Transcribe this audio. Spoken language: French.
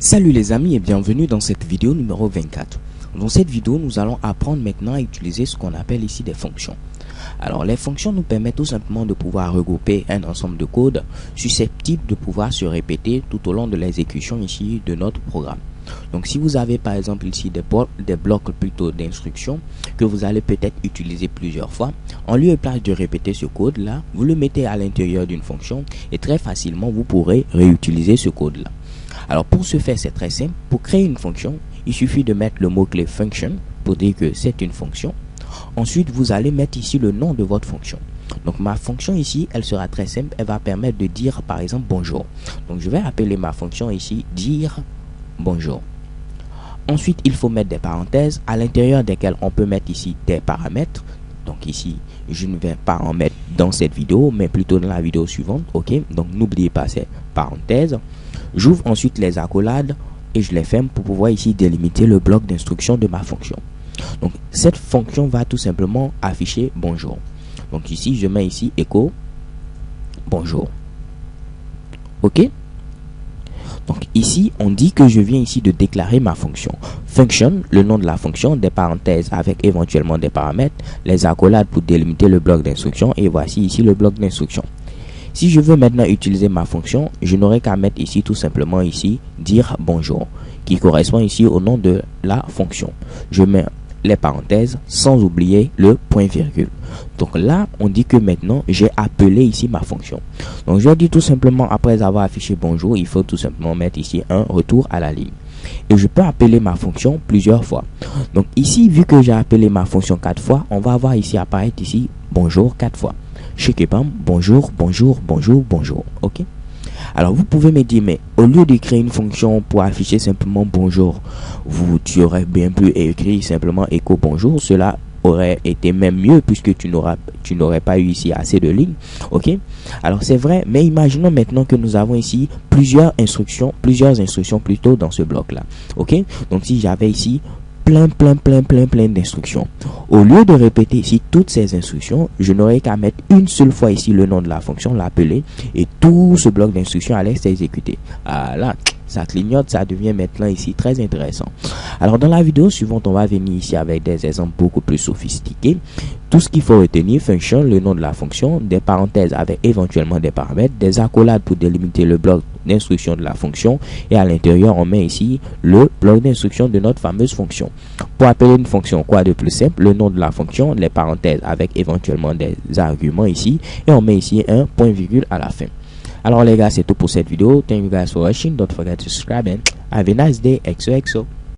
Salut les amis et bienvenue dans cette vidéo numéro 24. Dans cette vidéo, nous allons apprendre maintenant à utiliser ce qu'on appelle ici des fonctions. Alors les fonctions nous permettent tout simplement de pouvoir regrouper un ensemble de codes susceptibles de pouvoir se répéter tout au long de l'exécution ici de notre programme. Donc si vous avez par exemple ici des blocs plutôt d'instructions que vous allez peut-être utiliser plusieurs fois, en lieu et place de répéter ce code là, vous le mettez à l'intérieur d'une fonction et très facilement vous pourrez réutiliser ce code là. Alors pour ce faire, c'est très simple. Pour créer une fonction, il suffit de mettre le mot-clé function pour dire que c'est une fonction. Ensuite, vous allez mettre ici le nom de votre fonction. Donc ma fonction ici, elle sera très simple. Elle va permettre de dire par exemple bonjour. Donc je vais appeler ma fonction ici dire bonjour. Ensuite, il faut mettre des parenthèses à l'intérieur desquelles on peut mettre ici des paramètres. Donc ici, je ne vais pas en mettre dans cette vidéo, mais plutôt dans la vidéo suivante. Ok, donc n'oubliez pas ces parenthèses. J'ouvre ensuite les accolades et je les ferme pour pouvoir ici délimiter le bloc d'instruction de ma fonction. Donc cette fonction va tout simplement afficher bonjour. Donc ici je mets ici echo bonjour. Ok. Donc ici on dit que je viens ici de déclarer ma fonction. Function, le nom de la fonction, des parenthèses avec éventuellement des paramètres, les accolades pour délimiter le bloc d'instruction et voici ici le bloc d'instruction. Si je veux maintenant utiliser ma fonction, je n'aurai qu'à mettre ici tout simplement ici dire bonjour qui correspond ici au nom de la fonction. Je mets les parenthèses sans oublier le point virgule. Donc là, on dit que maintenant j'ai appelé ici ma fonction. Donc je dis tout simplement après avoir affiché bonjour, il faut tout simplement mettre ici un retour à la ligne. Et je peux appeler ma fonction plusieurs fois. Donc ici, vu que j'ai appelé ma fonction 4 fois, on va avoir ici apparaître ici bonjour 4 fois. Shekebam, bonjour, bonjour, bonjour, bonjour. Ok. Alors vous pouvez me dire, mais au lieu de créer une fonction pour afficher simplement bonjour, tu aurais bien pu écrire simplement echo bonjour. Cela aurait été même mieux puisque tu n'aurais pas eu ici assez de lignes. Ok. Alors c'est vrai, mais imaginons maintenant que nous avons ici plusieurs instructions plutôt dans ce bloc là. Ok. Donc si j'avais ici plein d'instructions. Au lieu de répéter ici toutes ces instructions, je n'aurais qu'à mettre une seule fois ici le nom de la fonction, l'appeler, et tout ce bloc d'instructions allait s'exécuter. Là, ça clignote, ça devient maintenant ici très intéressant. Alors dans la vidéo suivante, on va venir ici avec des exemples beaucoup plus sophistiqués. Tout ce qu'il faut retenir, function, le nom de la fonction, des parenthèses avec éventuellement des paramètres, des accolades pour délimiter le bloc d'instruction de la fonction et à l'intérieur on met ici le bloc d'instruction de notre fameuse fonction. Pour appeler une fonction, quoi de plus simple, le nom de la fonction, les parenthèses avec éventuellement des arguments ici et on met ici un point virgule à la fin. Alors les gars, c'est tout pour cette vidéo. Thank you guys for watching. Don't forget to subscribe and have a nice day. XOXO.